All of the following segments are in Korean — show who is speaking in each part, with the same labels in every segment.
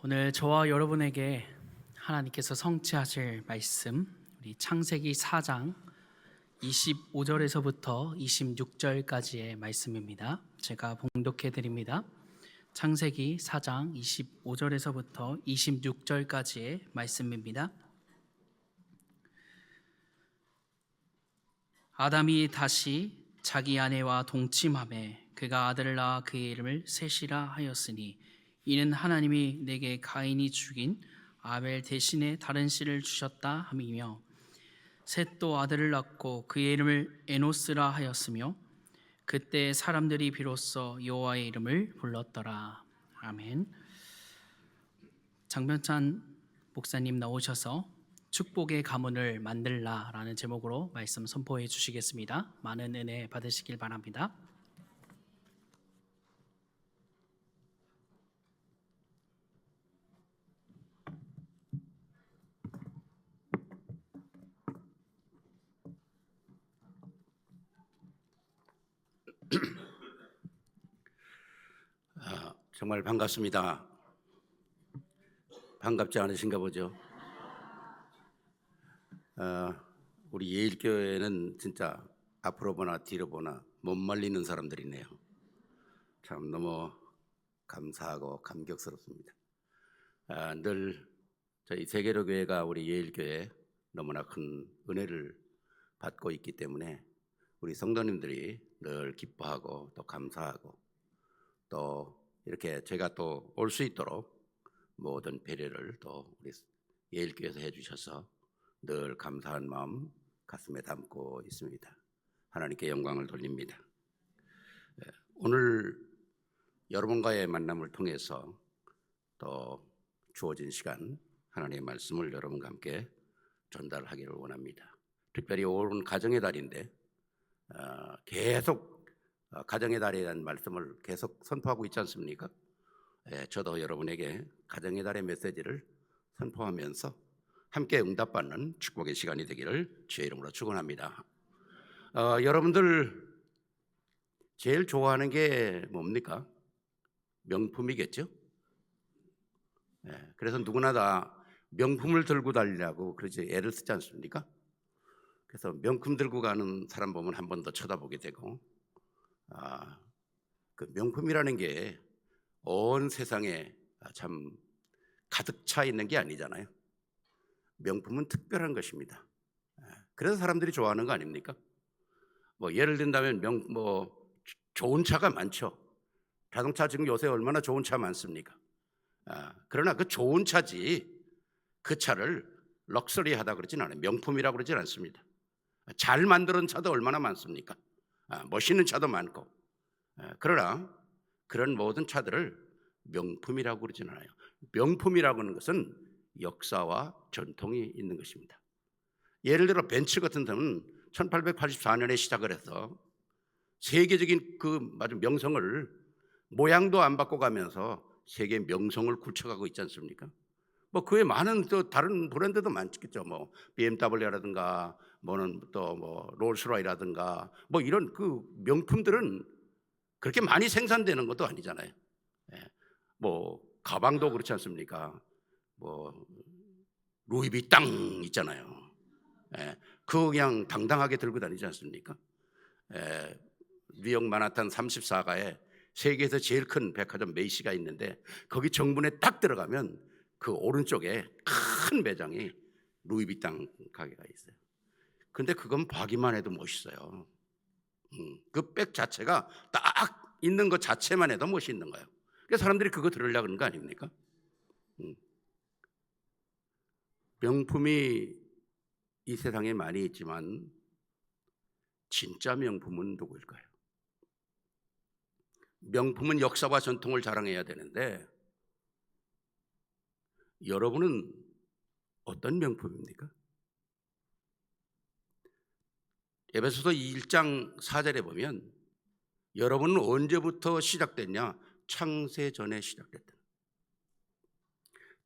Speaker 1: 오늘 저와 여러분에게 하나님께서 성취하실 말씀, 우리 창세기 4장 25절에서부터 26절까지의 말씀입니다. 제가 봉독해 드립니다. 창세기 4장 25절에서부터 26절까지의 말씀입니다. 아담이 다시 자기 아내와 동침하매 그가 아들을 낳아 그의 이름을 셋이라 하였으니 이는 하나님이 내게 가인이 죽인 아벨 대신에 다른 씨를 주셨다 함이며, 셋도 아들을 낳고 그의 이름을 에노스라 하였으며 그때 사람들이 비로소 여호와의 이름을 불렀더라. 아멘. 장변찬 목사님 나오셔서 축복의 가문을 만들라라는 제목으로 말씀 선포해 주시겠습니다. 많은 은혜 받으시길 바랍니다.
Speaker 2: 정말 반갑습니다. 반갑지 않으신가 보죠? 우리 예일교회는 진짜 앞으로 보나 뒤로 보나 못 말리는 사람들이네요. 참 너무 감사하고 감격스럽습니다. 늘 저희 세계로 교회가 우리 예일교회에 너무나 큰 은혜를 받고 있기 때문에 우리 성도님들이 늘 기뻐하고 또 감사하고 또 이렇게 제가 또 올 수 있도록 모든 배려를 또 우리 예일교회에서 해주셔서 늘 감사한 마음 가슴에 담고 있습니다. 하나님께 영광을 돌립니다. 오늘 여러분과의 만남을 통해서 또 주어진 시간 하나님의 말씀을 여러분과 함께 전달하기를 원합니다. 특별히 오늘은 가정의 달인데 계속 가정의 달에 대한 말씀을 계속 선포하고 있지 않습니까? 저도 여러분에게 가정의 달의 메시지를 선포하면서 함께 응답받는 축복의 시간이 되기를 주의 이름으로 축원합니다. 여러분들 제일 좋아하는 게 뭡니까? 명품이겠죠? 그래서 누구나 다 명품을 들고 다니려고 그러지 애를 쓰지 않습니까? 그래서 명품 들고 가는 사람 보면 한 번 더 쳐다보게 되고, 그 명품이라는 게 온 세상에 참 가득 차 있는 게 아니잖아요. 명품은 특별한 것입니다. 그래서 사람들이 좋아하는 거 아닙니까? 뭐 예를 든다면 좋은 차가 많죠. 자동차 지금 요새 얼마나 좋은 차 많습니까? 그러나 그 좋은 차지 그 차를 럭셔리하다 그러진 않아요. 명품이라고 그러진 않습니다. 잘 만드는 차도 얼마나 많습니까? 멋있는 차도 많고. 그러나 그런 모든 차들을 명품이라고 그러진 않아요. 명품이라고 하는 것은 역사와 전통이 있는 것입니다. 예를 들어 벤츠 같은 데는 1884년에 시작을 해서 세계적인 그 명성을 모양도 안 바꿔가면서 세계 명성을 굳혀가고 있지 않습니까? 뭐 그에 많은 또 다른 브랜드도 많겠죠. 뭐 BMW라든가 뭐는 또 뭐 롤스로이라든가 뭐 이런 그 명품들은 그렇게 많이 생산되는 것도 아니잖아요. 뭐 가방도 그렇지 않습니까? 뭐 루이비땅 있잖아요. 그거 그냥 당당하게 들고 다니지 않습니까? 뉴욕 만하탄 34가에 세계에서 제일 큰 백화점 메이시가 있는데 거기 정문에 딱 들어가면 그 오른쪽에 큰 매장이 루이비땅 가게가 있어요. 근데 그건 봐기만 해도 멋있어요. 그 백 자체가 딱 있는 것 자체만 해도 멋있는 거예요. 그래서 사람들이 그거 들으려고 그러는 거 아닙니까? 명품이 이 세상에 많이 있지만 진짜 명품은 누구일까요? 명품은 역사와 전통을 자랑해야 되는데 여러분은 어떤 명품입니까? 에베소서 1장 4절에 보면 여러분은 언제부터 시작됐냐? 창세전에 시작됐다.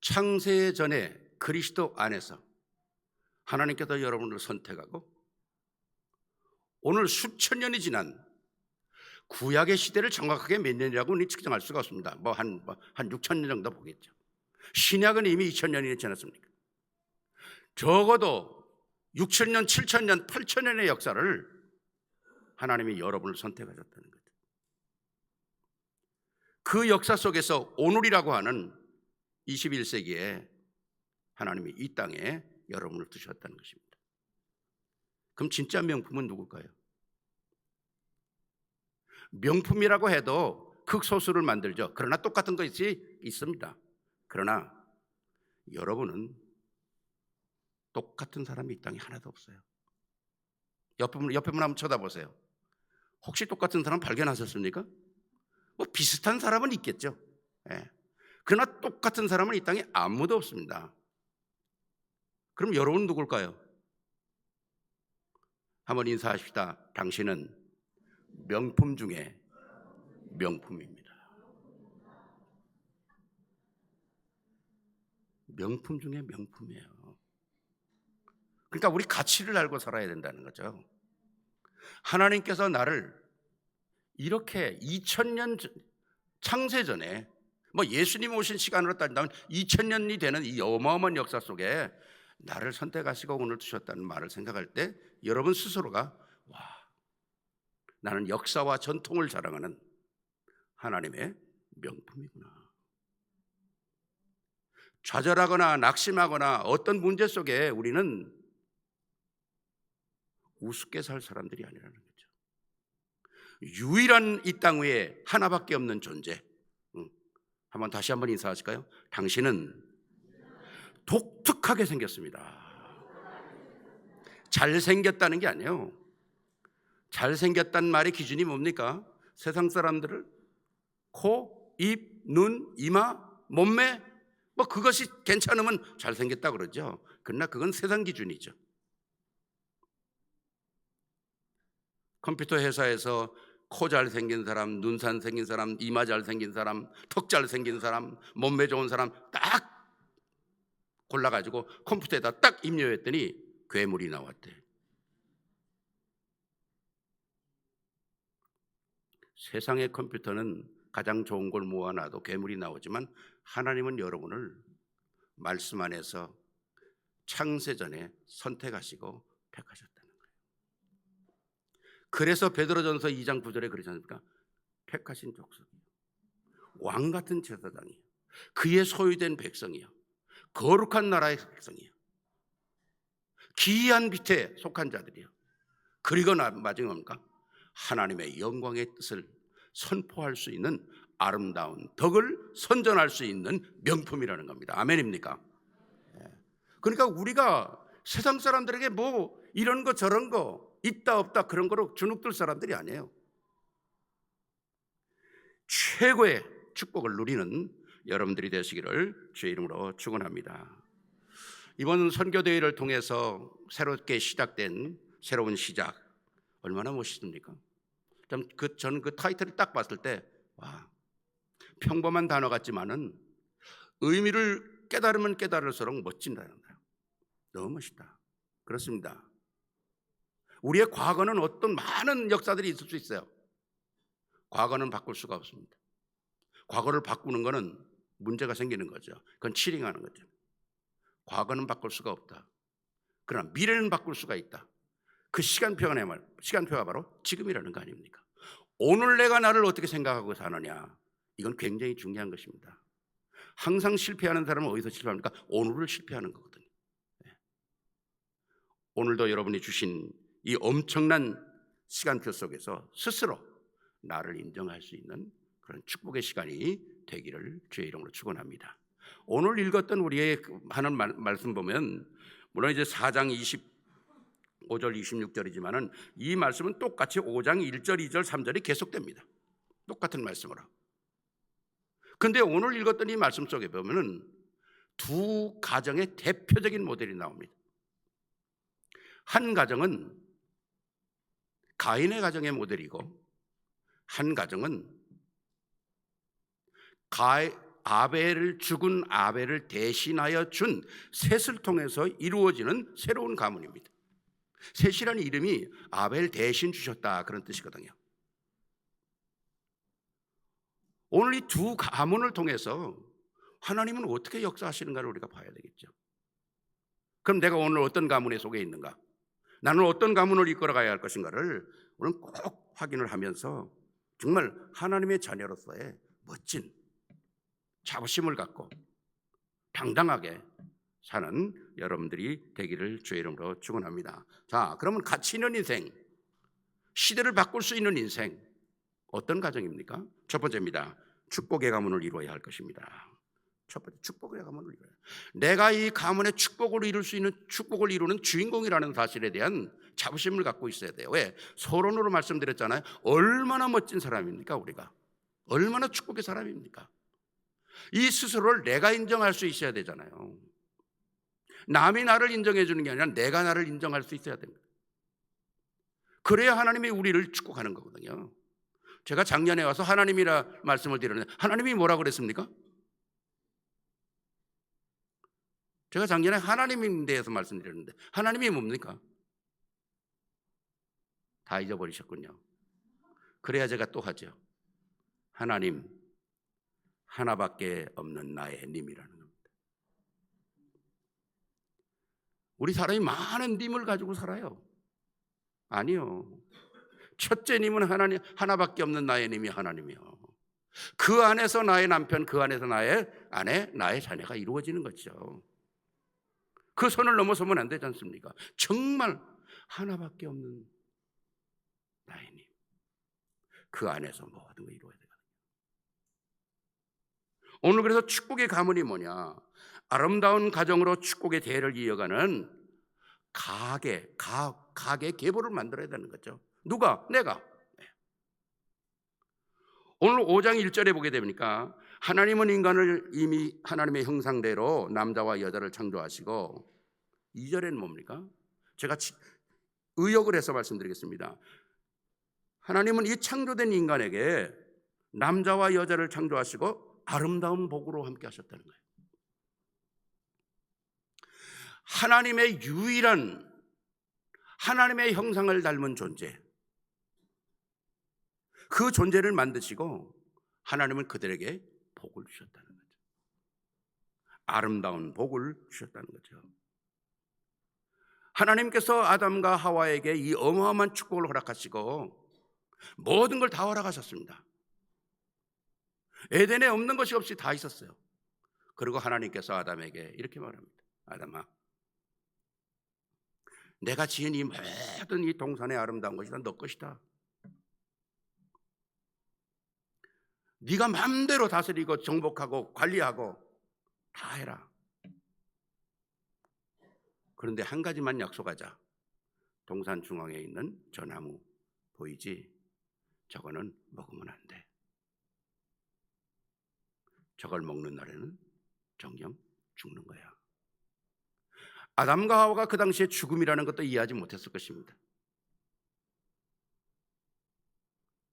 Speaker 2: 창세전에 그리스도 안에서 하나님께서 여러분을 선택하고 오늘 수천 년이 지난 구약의 시대를 정확하게 몇 년이라고는 측정할 수가 없습니다. 한 6천 년 정도 보겠죠. 신약은 이미 2000년이 지났습니까? 적어도 6000년, 7000년, 8000년의 역사를 하나님이 여러분을 선택하셨다는 거죠. 그 역사 속에서 오늘이라고 하는 21세기에 하나님이 이 땅에 여러분을 두셨다는 것입니다. 그럼 진짜 명품은 누굴까요? 명품이라고 해도 극소수를 만들죠. 그러나 똑같은 것이 있습니다. 그러나 여러분은 똑같은 사람이 이 땅에 하나도 없어요. 옆에 분 한번 쳐다보세요. 혹시 똑같은 사람 발견하셨습니까? 뭐 비슷한 사람은 있겠죠. 예. 그러나 똑같은 사람은 이 땅에 아무도 없습니다. 그럼 여러분은 누굴까요? 한번 인사하십시다. 당신은 명품 중에 명품입니다. 명품 중에 명품이에요. 그러니까 우리 가치를 알고 살아야 된다는 거죠. 하나님께서 나를 이렇게 2000년 창세전에 뭐 예수님 오신 시간으로 따진다면 2000년이 되는 이 어마어마한 역사 속에 나를 선택하시고 오늘 두셨다는 말을 생각할 때 여러분 스스로가 와, 나는 역사와 전통을 자랑하는 하나님의 명품이구나. 좌절하거나 낙심하거나 어떤 문제 속에 우리는 우습게 살 사람들이 아니라는 거죠. 유일한 이 땅 위에 하나밖에 없는 존재. 다시 한번 인사하실까요? 당신은 독특하게 생겼습니다. 잘생겼다는 게 아니에요. 잘생겼다는 말의 기준이 뭡니까? 세상 사람들을 코, 입, 눈, 이마, 몸매 뭐 그것이 괜찮으면 잘생겼다 그러죠. 그러나 그건 세상 기준이죠. 컴퓨터 회사에서 코 잘생긴 사람, 눈 잘생긴 사람, 이마 잘생긴 사람, 턱 잘생긴 사람, 몸매 좋은 사람 딱 골라가지고 컴퓨터에다 딱 입력했더니 괴물이 나왔대. 세상의 컴퓨터는 가장 좋은 걸 모아놔도 괴물이 나오지만 하나님은 여러분을 말씀 안에서 창세전에 선택하시고 택하셨다는 거예요. 그래서 베드로전서 2장 9절에 그러지 않습니까? 택하신 족속이요, 왕 같은 제사장이요, 그의 소유된 백성이요, 거룩한 나라의 백성이요, 기이한 빛에 속한 자들이요, 그리고 마지막입니까? 하나님의 영광의 뜻을 선포할 수 있는 아름다운 덕을 선전할 수 있는 명품이라는 겁니다. 아멘입니까? 그러니까 우리가 세상 사람들에게 뭐 이런 거 저런 거 있다 없다 그런 거로 주눅들 사람들이 아니에요. 최고의 축복을 누리는 여러분들이 되시기를 주의 이름으로 축원합니다. 이번 선교대회를 통해서 새롭게 시작된 새로운 시작, 얼마나 멋있습니까? 저는 그 타이틀을 딱 봤을 때 와, 평범한 단어 같지만은 의미를 깨달으면 깨달을수록 멋진다는 거예요. 너무 멋있다. 그렇습니다. 우리의 과거는 어떤 많은 역사들이 있을 수 있어요. 과거는 바꿀 수가 없습니다. 과거를 바꾸는 거는 문제가 생기는 거죠. 그건 치링하는 거죠. 과거는 바꿀 수가 없다. 그러나 미래는 바꿀 수가 있다. 그 시간표가 바로 지금이라는 거 아닙니까? 오늘 내가 나를 어떻게 생각하고 사느냐, 이건 굉장히 중요한 것입니다. 항상 실패하는 사람은 어디서 실패합니까? 오늘을 실패하는 거거든요. 오늘도 여러분이 주신 이 엄청난 시간표 속에서 스스로 나를 인정할 수 있는 그런 축복의 시간이 되기를 주의 이름으로 축원합니다. 오늘 읽었던 우리의 하는 말씀 보면 물론 이제 4장 25절 26절이지만은 이 말씀은 똑같이 5장 1절 2절 3절이 계속됩니다. 똑같은 말씀으로. 근데 오늘 읽었던 이 말씀 속에 보면은 두 가정의 대표적인 모델이 나옵니다. 한 가정은 가인의 가정의 모델이고 한 가정은 죽은 아벨을 대신하여 준 셋을 통해서 이루어지는 새로운 가문입니다. 셋이라는 이름이 아벨 대신 주셨다 그런 뜻이거든요. 오늘 이 두 가문을 통해서 하나님은 어떻게 역사하시는가를 우리가 봐야 되겠죠. 그럼 내가 오늘 어떤 가문에 속해 있는가? 나는 어떤 가문을 이끌어가야 할 것인가를 우리는 꼭 확인을 하면서 정말 하나님의 자녀로서의 멋진 자부심을 갖고 당당하게 사는 여러분들이 되기를 주의 이름으로 축원합니다. 자, 그러면 가치 있는 인생, 시대를 바꿀 수 있는 인생, 어떤 가정입니까? 첫 번째입니다. 축복의 가문을 이루어야 할 것입니다. 첫 번째, 축복의 가문을 이루어야. 내가 이 가문의 축복을 이룰 수 있는, 축복을 이루는 주인공이라는 사실에 대한 자부심을 갖고 있어야 돼요. 왜? 서론으로 말씀드렸잖아요. 얼마나 멋진 사람입니까, 우리가? 얼마나 축복의 사람입니까? 이 스스로를 내가 인정할 수 있어야 되잖아요. 남이 나를 인정해 주는 게 아니라 내가 나를 인정할 수 있어야 됩니다. 그래야 하나님이 우리를 축복하는 거거든요. 제가 작년에 와서 하나님이라 말씀을 드렸는데 하나님이 뭐라고 그랬습니까? 제가 작년에 하나님에 대해서 말씀드렸는데 하나님이 뭡니까? 다 잊어버리셨군요. 그래야 제가 또 하죠. 하나님, 하나밖에 없는 나의 님이라는 겁니다. 우리 사람이 많은 님을 가지고 살아요. 아니요. 첫째 님은 하나님, 하나밖에 없는 나의 님이 하나님이요. 그 안에서 나의 남편, 그 안에서 나의 아내, 나의 자녀가 이루어지는 거죠. 그 선을 넘어서면 안 되지 않습니까? 정말 하나밖에 없는 나의 님. 그 안에서 모든 걸 이루어야 되거든요. 오늘 그래서 축복의 가문이 뭐냐? 아름다운 가정으로 축복의 대를 이어가는 가게 계보를 만들어야 되는 거죠. 누가? 내가. 오늘 5장 1절에 보게 되니까 하나님은 인간을 이미 하나님의 형상대로 남자와 여자를 창조하시고 2절에는 뭡니까? 제가 의역을 해서 말씀드리겠습니다. 하나님은 이 창조된 인간에게 남자와 여자를 창조하시고 아름다운 복으로 함께 하셨다는 거예요. 하나님의 유일한 하나님의 형상을 닮은 존재, 그 존재를 만드시고 하나님은 그들에게 복을 주셨다는 거죠. 아름다운 복을 주셨다는 거죠. 하나님께서 아담과 하와에게 이 어마어마한 축복을 허락하시고 모든 걸 다 허락하셨습니다. 에덴에 없는 것이 없이 다 있었어요. 그리고 하나님께서 아담에게 이렇게 말합니다. 아담아, 내가 지은 이 모든 이 동산의 아름다운 것이 다 너 것이다. 네가 마음대로 다스리고 정복하고 관리하고 다 해라. 그런데 한 가지만 약속하자. 동산 중앙에 있는 저 나무 보이지? 저거는 먹으면 안 돼. 저걸 먹는 날에는 정녕 죽는 거야. 아담과 하와가 그 당시에 죽음이라는 것도 이해하지 못했을 것입니다.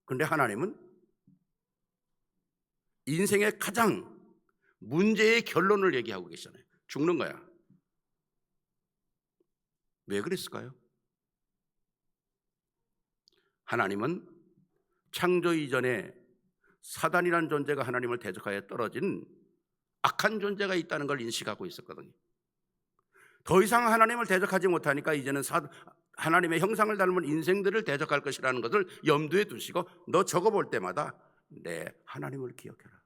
Speaker 2: 그런데 하나님은 인생의 가장 문제의 결론을 얘기하고 계시잖아요. 죽는 거야. 왜 그랬을까요? 하나님은 창조 이전에 사단이라는 존재가 하나님을 대적하여 떨어진 악한 존재가 있다는 걸 인식하고 있었거든요. 더 이상 하나님을 대적하지 못하니까 이제는 하나님의 형상을 닮은 인생들을 대적할 것이라는 것을 염두에 두시고 너 저거 볼 때마다 내 하나님을 기억해라.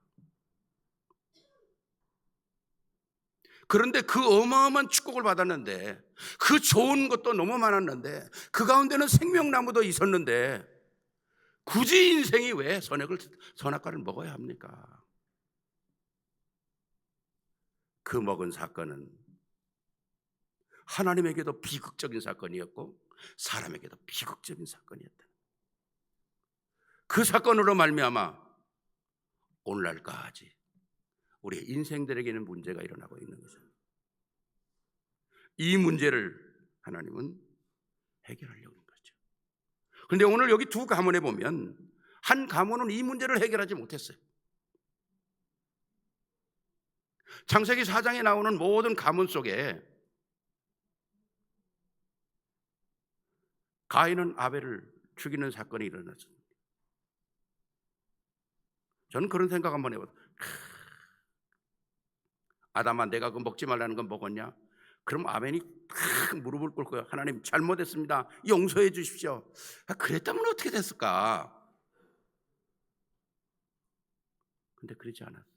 Speaker 2: 그런데 그 어마어마한 축복을 받았는데 그 좋은 것도 너무 많았는데 그 가운데는 생명나무도 있었는데 굳이 인생이 왜 선악과를 먹어야 합니까? 그 먹은 사건은 하나님에게도 비극적인 사건이었고 사람에게도 비극적인 사건이었다. 그 사건으로 말미암아 오늘날까지 우리의 인생들에게는 문제가 일어나고 있는 것입니다. 이 문제를 하나님은 해결하려고 하는 거죠. 그런데 오늘 여기 두 가문에 보면 한 가문은 이 문제를 해결하지 못했어요. 창세기 4장에 나오는 모든 가문 속에 가인은 아벨을 죽이는 사건이 일어났습니다. 저는 그런 생각 한번 해봤어요. 아담아, 내가 그 먹지 말라는 건 먹었냐? 그럼 아벤이 탁 무릎을 꿇고 하나님 잘못했습니다, 용서해 주십시오. 그랬다면 어떻게 됐을까? 근데 그러지 않았어요.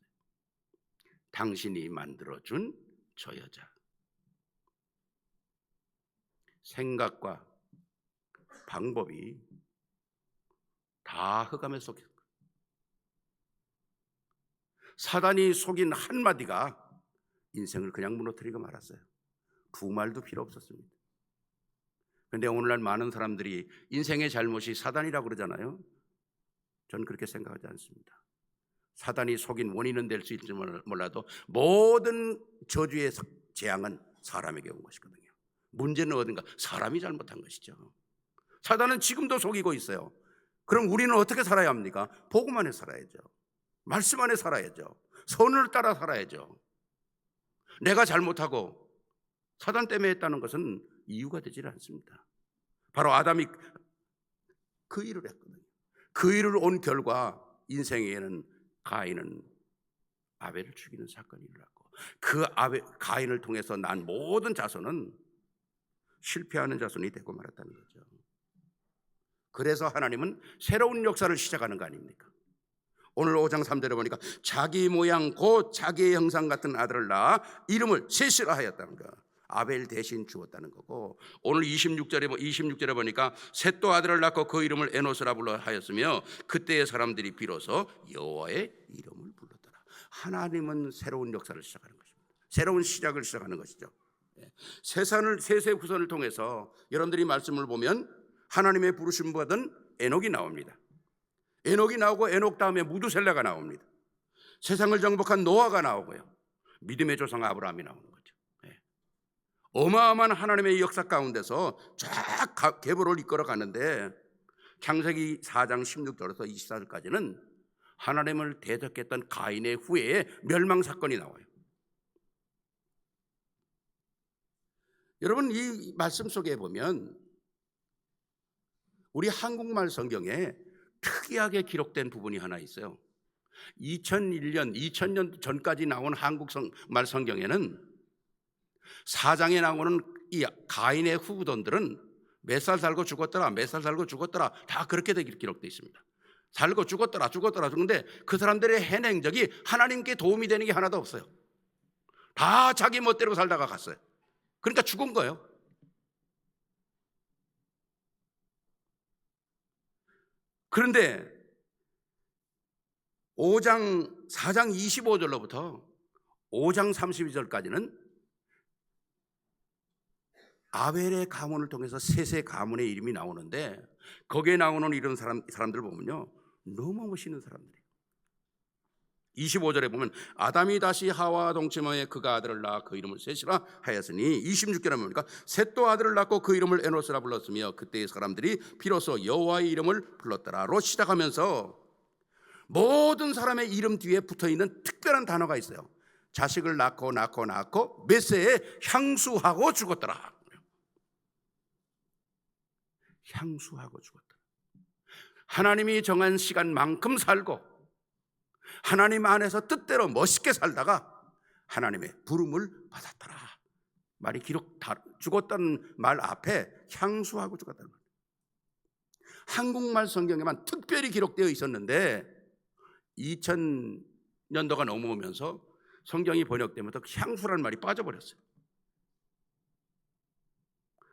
Speaker 2: 당신이 만들어준 저 여자, 생각과 방법이 다 흑암에 속였어요. 사단이 속인 한마디가 인생을 그냥 무너뜨리고 말았어요. 두 말도 필요 없었습니다. 그런데 오늘날 많은 사람들이 인생의 잘못이 사단이라고 그러잖아요. 저는 그렇게 생각하지 않습니다. 사단이 속인 원인은 될 수 있을지 몰라도 모든 저주의 재앙은 사람에게 온 것이거든요. 문제는 어딘가? 사람이 잘못한 것이죠. 사단은 지금도 속이고 있어요. 그럼 우리는 어떻게 살아야 합니까? 복음 안에 살아야죠. 말씀 안에 살아야죠. 선을 따라 살아야죠. 내가 잘못하고 사단 때문에 했다는 것은 이유가 되지 않습니다. 바로 아담이 그 일을 했거든요. 그 일을 온 결과 인생에는 가인은 아벨을 죽이는 사건이 일어났고, 그 가인을 통해서 난 모든 자손은 실패하는 자손이 되고 말았다는 거죠. 그래서 하나님은 새로운 역사를 시작하는 거 아닙니까? 오늘 5장 3절에 보니까 자기 모양 곧 자기의 형상 같은 아들을 낳아 이름을 셋이라 하였다는 거. 아벨 대신 주었다는 거고, 오늘 26절에 보니까 셋도 아들을 낳고 그 이름을 에노스라 불러 하였으며 그때의 사람들이 비로소 여호와의 이름을 불렀더라. 하나님은 새로운 역사를 시작하는 것입니다. 새로운 시작을 시작하는 것이죠. 세세 후손을 통해서 여러분들이 말씀을 보면 하나님의 부르심 받은 에녹이 나옵니다. 에녹이 나오고 에녹 다음에 무두셀라가 나옵니다. 세상을 정복한 노아가 나오고요, 믿음의 조상 아브라함이 나오는 거죠. 어마어마한 하나님의 역사 가운데서 쫙 계보를 이끌어 가는데, 창세기 4장 16절에서 24절까지는 하나님을 대적했던 가인의 후에 멸망 사건이 나와요. 여러분, 이 말씀 속에 보면 우리 한국말 성경에 특이하게 기록된 부분이 하나 있어요. 2000년 전까지 나온 한국말 성경에는 4장에 나오는 이 가인의 후손들은 몇 살 살고 죽었더라, 몇 살 살고 죽었더라, 다 그렇게 기록되어 있습니다. 살고 죽었더라 죽었는데 그 사람들의 행적이 하나님께 도움이 되는 게 하나도 없어요. 다 자기 멋대로 살다가 갔어요. 그러니까 죽은 거예요. 그런데 4장 25절로부터 5장 32절까지는 아벨의 가문을 통해서 셋의 가문의 이름이 나오는데, 거기에 나오는 이런 사람들 보면요, 너무 멋있는 사람들이에요. 25절에 보면 아담이 다시 하와와 동침하여 그가 아들을 낳아 그 이름을 셋이라 하였으니, 26절에 보니까 셋도 아들을 낳고 그 이름을 에노스라 불렀으며 그때의 사람들이 비로소 여호와의 이름을 불렀더라로 시작하면서 모든 사람의 이름 뒤에 붙어있는 특별한 단어가 있어요. 자식을 낳고 몇 세에 향수하고 죽었더라. 향수하고 죽었더라. 하나님이 정한 시간만큼 살고 하나님 안에서 뜻대로 멋있게 살다가 하나님의 부름을 받았더라. 말이 죽었다는 말 앞에 향수하고 죽었다는 거예요. 한국말 성경에만 특별히 기록되어 있었는데 2000년도가 넘어오면서 성경이 번역되면서 향수라는 말이 빠져버렸어요.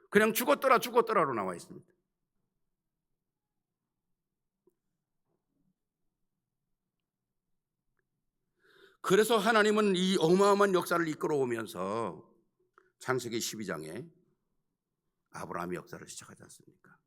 Speaker 2: 그냥 죽었더라로 나와 있습니다. 그래서 하나님은 이 어마어마한 역사를 이끌어오면서 창세기 12장에 아브라함의 역사를 시작하지 않습니까?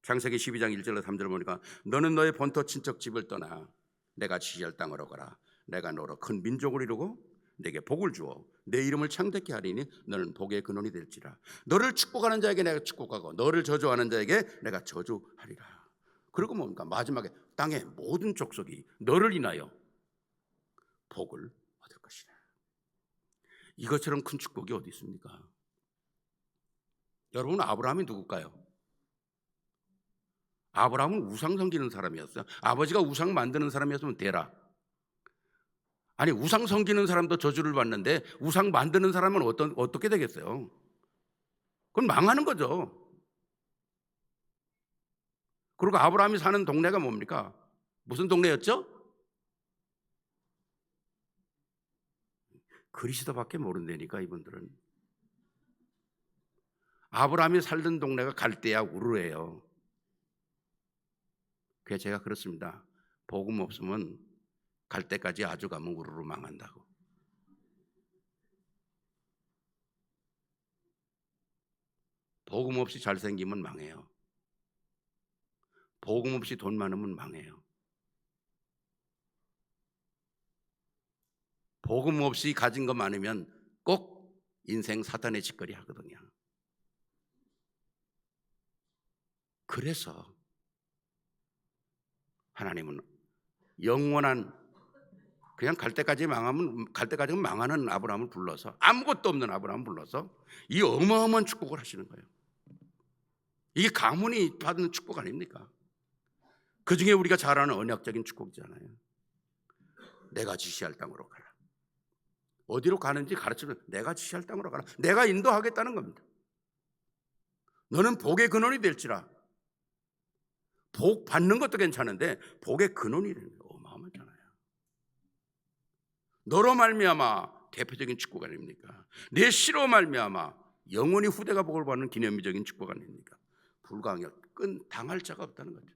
Speaker 2: 창세기 12장 1절로 3절을 보니까 너는 너의 본토 친척 집을 떠나 내가 지시할 땅으로 가라. 내가 너로 큰 민족을 이루고 내게 복을 주어 내 이름을 창대케 하리니 너는 복의 근원이 될지라. 너를 축복하는 자에게 내가 축복하고 너를 저주하는 자에게 내가 저주하리라. 그리고 뭡니까? 마지막에 땅의 모든 족속이 너를 인하여 복을 얻을 것이라. 이것처럼 큰 축복이 어디 있습니까? 여러분, 아브라함이 누굴까요? 아브라함은 우상 섬기는 사람이었어요. 아버지가 우상 만드는 사람이었으면 되라. 아니 우상 섬기는 사람도 저주를 받는데 우상 만드는 사람은 어떻게 되겠어요? 그건 망하는 거죠. 그리고 아브라함이 사는 동네가 뭡니까? 무슨 동네였죠? 그리스도밖에 모른다니까 이분들은. 아브라함이 살던 동네가 갈대아 우르예요. 그래서 제가 그렇습니다. 복음 없으면 갈 때까지 아주 가면 우르르 망한다고. 복음 없이 잘생기면 망해요. 복음 없이 돈 많으면 망해요. 복음 없이 가진 거 많으면 꼭 인생 사탄의 짓거리 하거든요. 그래서 하나님은 영원한 그냥 갈 때까지 망하는 아브라함을 불러서 아무것도 없는 아브라함을 불러서 이 어마어마한 축복을 하시는 거예요. 이게 가문이 받는 축복 아닙니까? 그 중에 우리가 잘 아는 언약적인 축복이잖아요. 내가 지시할 땅으로 가라. 어디로 가는지 가르치면 내가 지시할 땅으로 가라. 내가 인도하겠다는 겁니다. 너는 복의 근원이 될지라. 복 받는 것도 괜찮은데 복의 근원이 되는 게 어마어마하잖아요. 너로 말미암아 대표적인 축복 아닙니까? 내 씨로 말미암아 영원히 후대가 복을 받는 기념비적인 축복 아닙니까? 불가항력 당할 자가 없다는 거죠.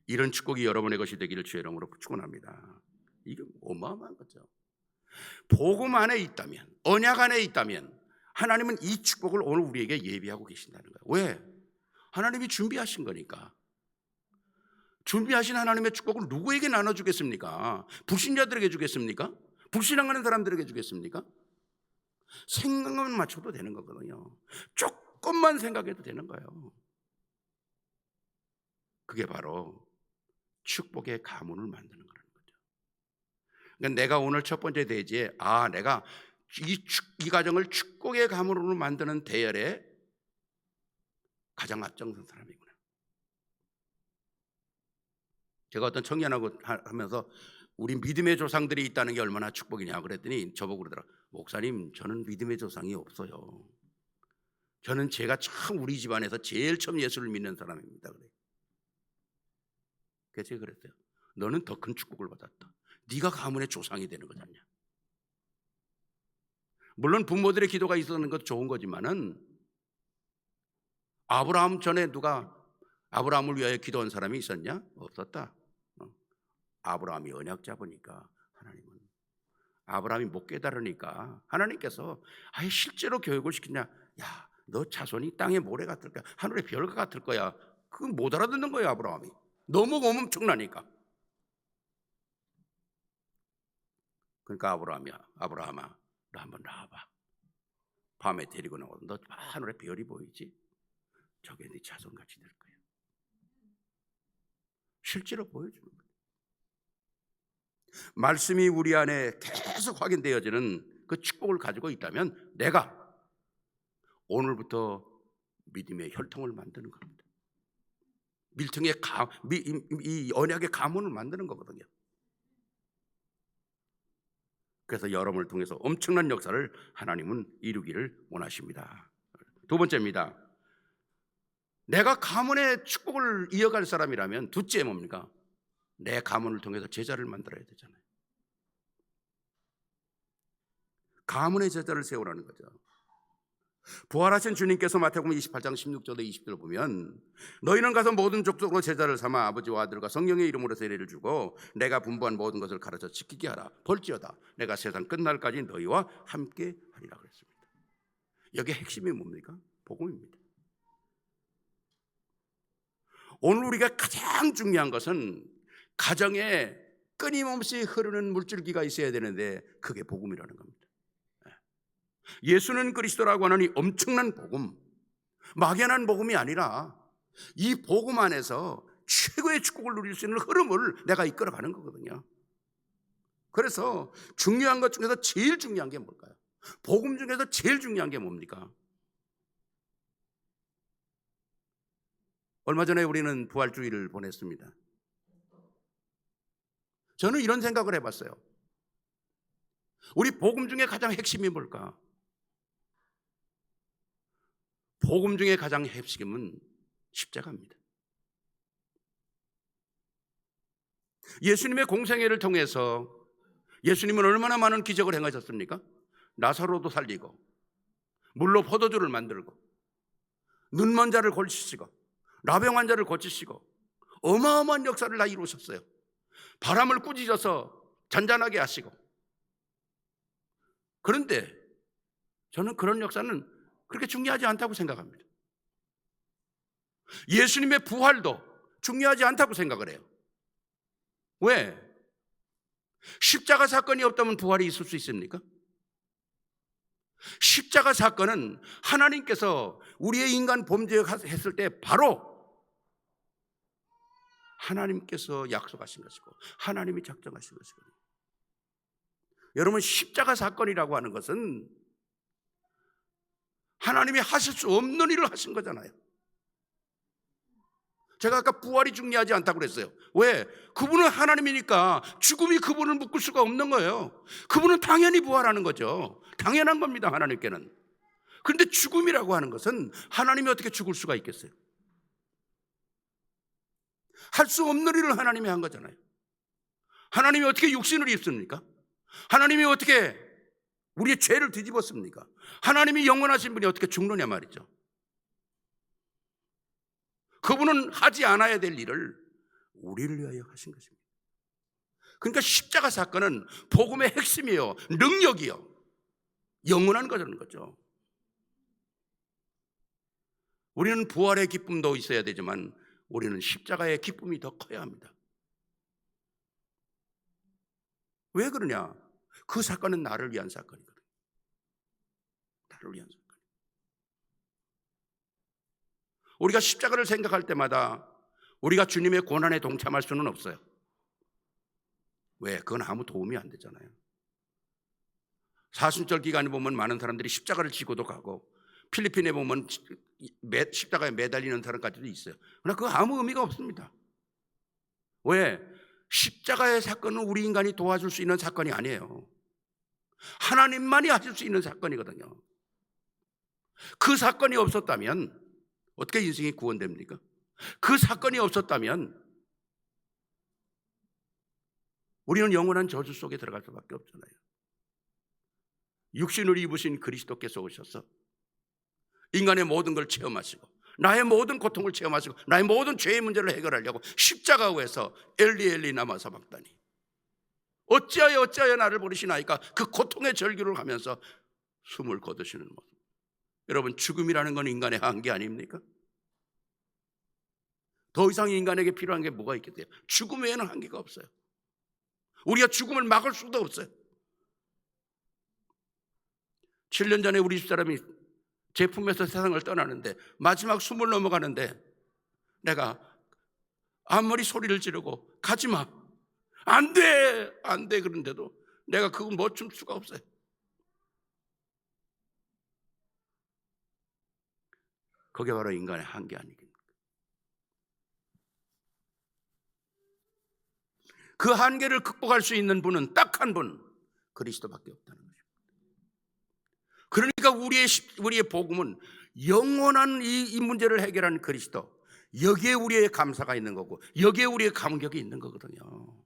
Speaker 2: 이런 축복이 여러분의 것이 되기를 주의 이름으로 축원합니다. 이게 어마어마한 거죠. 복음 안에 있다면, 언약 안에 있다면 하나님은 이 축복을 오늘 우리에게 예비하고 계신다는 거예요. 왜? 하나님이 준비하신 거니까. 준비하신 하나님의 축복을 누구에게 나눠주겠습니까? 불신자들에게 주겠습니까? 불신앙하는 사람들에게 주겠습니까? 생각만 맞춰도 되는 거거든요. 조금만 생각해도 되는 거예요. 그게 바로 축복의 가문을 만드는 거라는 거죠. 그러니까 내가 오늘 첫 번째 대지에 내가 이 가정을 축복의 가문으로 만드는 대열에 가장 앞장선 사람이구나. 제가 어떤 청년하고 하면서 우리 믿음의 조상들이 있다는 게 얼마나 축복이냐 그랬더니 저보고 그러더라. 목사님, 저는 믿음의 조상이 없어요. 저는 제가 참 우리 집안에서 제일 처음 예수를 믿는 사람입니다. 그래. 그래서 제가 그랬어요. 너는 더 큰 축복을 받았다. 네가 가문의 조상이 되는 거잖냐. 물론 부모들의 기도가 있었는 것도 좋은 거지만은 아브라함 전에 누가 아브라함을 위하여 기도한 사람이 있었냐? 없었다. 아브라함이 언약 잡으니까 하나님은 아브라함이 못 깨달으니까 하나님께서 아예 실제로 교육을 시키냐? 야, 너 자손이 땅에 모래 같을 거야, 하늘의 별과 같을 거야. 그거 못 알아듣는 거예요, 아브라함이. 너무 엄청나니까. 그러니까 아브라함아, 너 한번 나와봐. 밤에 데리고 나와서 너 하늘의 별이 보이지? 저게 네 자손같이 될 거야. 실제로 보여주는 거예요. 말씀이 우리 안에 계속 확인되어지는 그 축복을 가지고 있다면 내가 오늘부터 믿음의 혈통을 만드는 겁니다. 밀통의 이 언약의 가문을 만드는 거거든요. 그래서 여러분을 통해서 엄청난 역사를 하나님은 이루기를 원하십니다. 두 번째입니다. 내가 가문의 축복을 이어갈 사람이라면 둘째 뭡니까? 내 가문을 통해서 제자를 만들어야 되잖아요. 가문의 제자를 세우라는 거죠. 부활하신 주님께서 마태복음 28장 16절에 20절을 보면 너희는 가서 모든 족속으로 제자를 삼아 아버지와 아들과 성령의 이름으로 세례를 주고 내가 분부한 모든 것을 가르쳐 지키게 하라. 볼지어다 내가 세상 끝날까지 너희와 함께 하리라 그랬습니다. 여기 핵심이 뭡니까? 복음입니다. 오늘 우리가 가장 중요한 것은 가정에 끊임없이 흐르는 물줄기가 있어야 되는데 그게 복음이라는 겁니다. 예수는 그리스도라고 하는 이 엄청난 복음, 막연한 복음이 아니라 이 복음 안에서 최고의 축복을 누릴 수 있는 흐름을 내가 이끌어가는 거거든요. 그래서 중요한 것 중에서 제일 중요한 게 뭘까요? 복음 중에서 제일 중요한 게 뭡니까? 얼마 전에 우리는 부활주의를 보냈습니다. 저는 이런 생각을 해봤어요. 우리 복음 중에 가장 핵심이 뭘까? 복음 중에 가장 핵심은 십자가입니다. 예수님의 공생애를 통해서 예수님은 얼마나 많은 기적을 행하셨습니까? 나사로도 살리고, 물로 포도주를 만들고, 눈먼 자를 고치시고, 나병 환자를 고치시고, 어마어마한 역사를 다 이루셨어요. 바람을 꾸짖어서 잔잔하게 하시고. 그런데 저는 그런 역사는 그렇게 중요하지 않다고 생각합니다. 예수님의 부활도 중요하지 않다고 생각을 해요. 왜? 십자가 사건이 없다면 부활이 있을 수 있습니까? 십자가 사건은 하나님께서 우리의 인간 범죄했을 때 바로 하나님께서 약속하신 것이고 하나님이 작정하신 것이거든요. 여러분, 십자가 사건이라고 하는 것은 하나님이 하실 수 없는 일을 하신 거잖아요. 제가 아까 부활이 중요하지 않다고 그랬어요. 왜? 그분은 하나님이니까 죽음이 그분을 묶을 수가 없는 거예요. 그분은 당연히 부활하는 거죠. 당연한 겁니다, 하나님께는. 그런데 죽음이라고 하는 것은 하나님이 어떻게 죽을 수가 있겠어요? 할 수 없는 일을 하나님이 한 거잖아요. 하나님이 어떻게 육신을 입습니까? 하나님이 어떻게 우리의 죄를 뒤집었습니까? 하나님이 영원하신 분이 어떻게 죽느냐 말이죠. 그분은 하지 않아야 될 일을 우리를 위하여 하신 것입니다. 그러니까 십자가 사건은 복음의 핵심이요, 능력이요, 영원한 거라는 거죠. 우리는 부활의 기쁨도 있어야 되지만 우리는 십자가의 기쁨이 더 커야 합니다. 왜 그러냐? 그 사건은 나를 위한 사건이거든요. 나를 위한 사건. 우리가 십자가를 생각할 때마다 우리가 주님의 고난에 동참할 수는 없어요. 왜? 그건 아무 도움이 안 되잖아요. 사순절 기간에 보면 많은 사람들이 십자가를 지고도 가고, 필리핀에 보면 십자가에 매달리는 사람까지도 있어요. 그러나 그거 아무 의미가 없습니다. 왜? 십자가의 사건은 우리 인간이 도와줄 수 있는 사건이 아니에요. 하나님만이 하실 수 있는 사건이거든요. 그 사건이 없었다면 어떻게 인생이 구원됩니까? 그 사건이 없었다면 우리는 영원한 저주 속에 들어갈 수밖에 없잖아요. 육신을 입으신 그리스도께서 오셔서 인간의 모든 걸 체험하시고, 나의 모든 고통을 체험하시고, 나의 모든 죄의 문제를 해결하려고 십자가에서 엘리 엘리 라마 사박다니, 어찌하여 나를 버리시나이까, 그 고통의 절규를 하면서 숨을 거두시는 모습. 여러분, 죽음이라는 건 인간의 한계 아닙니까? 더 이상 인간에게 필요한 게 뭐가 있겠어요? 죽음 외에는 한계가 없어요. 우리가 죽음을 막을 수도 없어요. 7년 전에 우리 집사람이 제 품에서 세상을 떠나는데 마지막 숨을 넘어가는데 내가 아무리 소리를 지르고 가지마, 안돼 안돼 그런데도 내가 그걸 멈출 수가 없어요. 그게 바로 인간의 한계 아니겠습니까? 그 한계를 극복할 수 있는 분은 딱 한 분, 그리스도밖에 없다는 것입니다. 그러니까 우리의 복음은 영원한 이 문제를 해결하는 그리스도, 여기에 우리의 감사가 있는 거고, 여기에 우리의 감격이 있는 거거든요.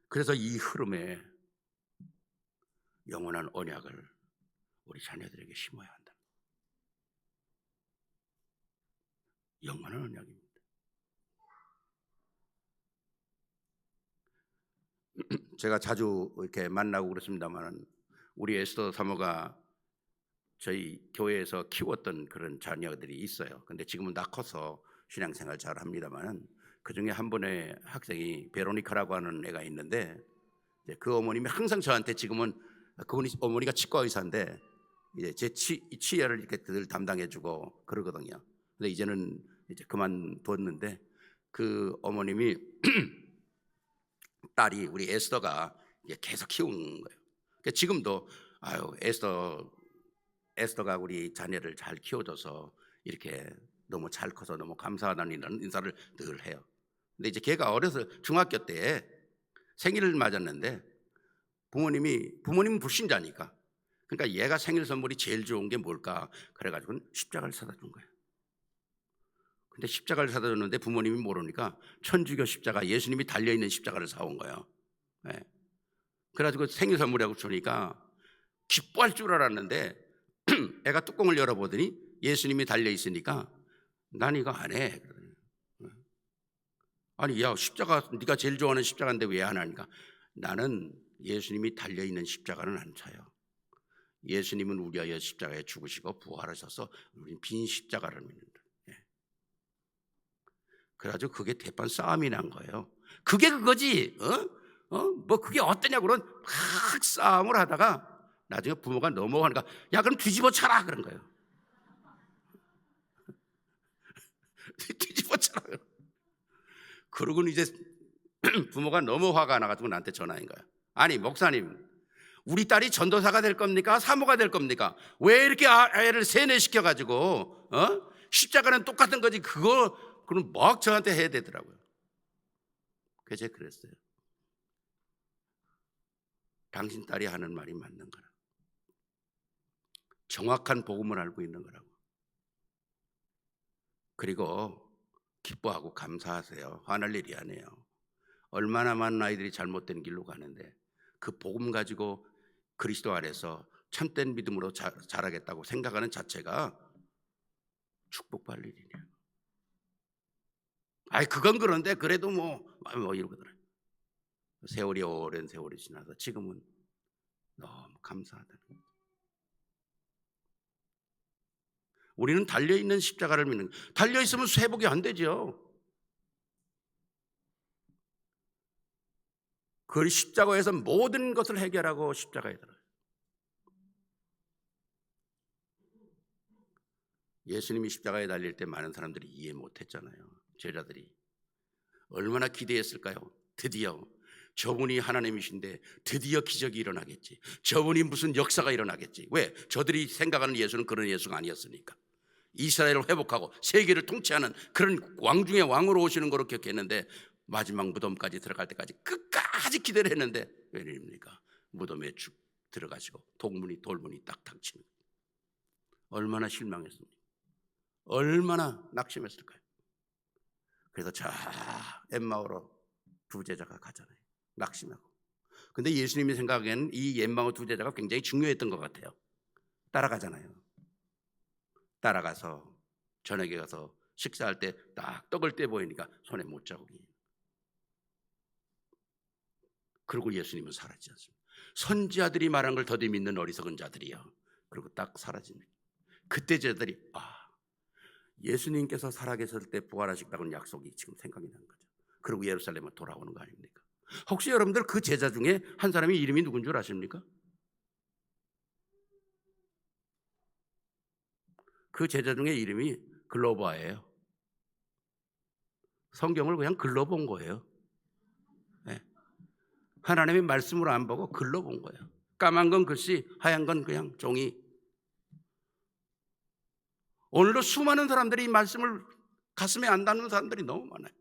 Speaker 2: 그래서 이 흐름에 영원한 언약을 우리 자녀들에게 심어야 한다. 영원한 언약입니다. 제가 자주 이렇게 만나고 그렇습니다만, 우리 에스더 사모가 저희 교회에서 키웠던 그런 자녀들이 있어요. 근데 지금은 다 커서 신앙생활 잘 합니다만, 그 중에 한 분의 학생이 베로니카라고 하는 애가 있는데, 그 어머님이 항상 저한테, 지금은 그분이 어머니가 치과 의사인데 이제 제 치아를 이렇게 늘 담당해주고 그러거든요. 근데 이제는 이제 그만뒀는데, 그 어머님이 딸이 우리 에스더가 계속 키우는 거예요. 그러니까 지금도 에스더가 우리 자녀를 잘 키워줘서 이렇게 너무 잘 커서 너무 감사하다는 인사를 늘 해요. 근데 이제 걔가 어려서 중학교 때 생일을 맞았는데 부모님은 불신자니까, 그러니까 얘가 생일 선물이 제일 좋은 게 뭘까 그래가지고 십자가를 사다 준 거예요. 근데 십자가를 사다 줬는데 부모님이 모르니까 천주교 십자가, 예수님이 달려있는 십자가를 사온 거예요. 네. 그래가지고 생일 선물이라고 주니까 기뻐할 줄 알았는데 애가 뚜껑을 열어보더니 예수님이 달려있으니까 난 이거 안 해. 아니 야, 십자가 네가 제일 좋아하는 십자가인데 왜 안 하니까, 나는 예수님이 달려있는 십자가는 안 차요. 예수님은 우리하여 십자가에 죽으시고 부활하셔서 우리는 빈 십자가를 믿는다. 그래가지고 그게 대판 싸움이 난 거예요. 그게 그거지. 뭐 그게 어떠냐고 그런 막 싸움을 하다가 나중에 부모가 넘어가니까 야 그럼 뒤집어 쳐라 그런 거예요. 뒤집어 쳐라. 그러고는 이제 부모가 너무 화가 나가지고 나한테 전화한 거야. 아니 목사님, 우리 딸이 전도사가 될 겁니까? 사모가 될 겁니까? 왜 이렇게 애를 세뇌시켜가지고 십자가는 똑같은 거지 그럼 막 저한테 해야 되더라고요. 그래서 제가 그랬어요. 당신 딸이 하는 말이 맞는 거라. 정확한 복음을 알고 있는 거라고. 그리고 기뻐하고 감사하세요. 화날 일이 아니에요. 얼마나 많은 아이들이 잘못된 길로 가는데 그 복음 가지고 그리스도 안에서 참된 믿음으로 자라겠다고 생각하는 자체가 축복받을 일이냐. 아이 그건 그런데 그래도 뭐 이러거든요. 세월이 오랜 세월이 지나서 지금은 너무 감사하다는 거예요. 우리는 달려있는 십자가를 믿는 거예요. 달려있으면 회복이 안 되죠. 그 십자가에서 모든 것을 해결하고 십자가에 들어요. 예수님이 십자가에 달릴 때 많은 사람들이 이해 못했잖아요. 제자들이 얼마나 기대했을까요? 드디어 저분이 하나님이신데 드디어 기적이 일어나겠지. 저분이 무슨 역사가 일어나겠지. 왜? 저들이 생각하는 예수는 그런 예수가 아니었으니까. 이스라엘을 회복하고 세계를 통치하는 그런 왕 중의 왕으로 오시는 거로 기억했는데 마지막 무덤까지 들어갈 때까지 끝까지 기대를 했는데 웬일입니까? 무덤에 쭉 들어가시고 돌문이 딱 닥치는. 얼마나 실망했습니까? 얼마나 낙심했을까요? 그래서 저 엠마오로 두 제자가 가잖아요. 낙심하고. 근데 예수님이 생각하기에는 이 엠마오 두 제자가 굉장히 중요했던 것 같아요. 따라가잖아요. 따라가서 저녁에 가서 식사할 때 딱 떡을 떼 보이니까 손에 못자국이. 그리고 예수님은 사라지지 않습니다. 선지자들이 말한 걸 더디 믿는 어리석은 자들이요. 그리고 딱 사라집니다. 그때 제자들이 예수님께서 살아계실 때 부활하시겠다는 약속이 지금 생각이 나는 거죠. 그리고 예루살렘으로 돌아오는 거 아닙니까? 혹시 여러분들 그 제자 중에 한 사람의 이름이 누군 줄 아십니까? 그 제자 중에 이름이 글로바예요. 성경을 그냥 글러본 거예요. 네. 하나님의 말씀으로 안 보고 글러본 거예요. 까만 건 글씨, 하얀 건 그냥 종이. 오늘도 수많은 사람들이 이 말씀을 가슴에 안 닿는 사람들이 너무 많아요.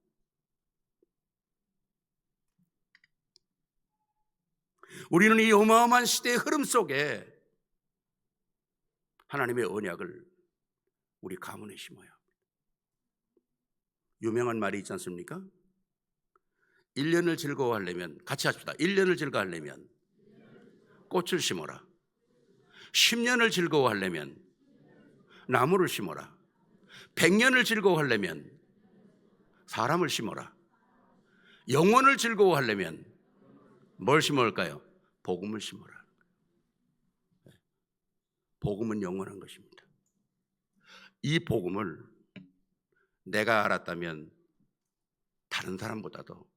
Speaker 2: 우리는 이 어마어마한 시대의 흐름 속에 하나님의 언약을 우리 가문에 심어야 합니다. 유명한 말이 있지 않습니까? 1년을 즐거워하려면, 같이 합시다. 1년을 즐거워하려면 꽃을 심어라. 10년을 즐거워하려면 나무를 심어라. 100년을 즐거워하려면 사람을 심어라. 영원을 즐거워하려면 뭘 심을까요? 복음을 심어라. 복음은 영원한 것입니다. 이 복음을 내가 알았다면 다른 사람보다도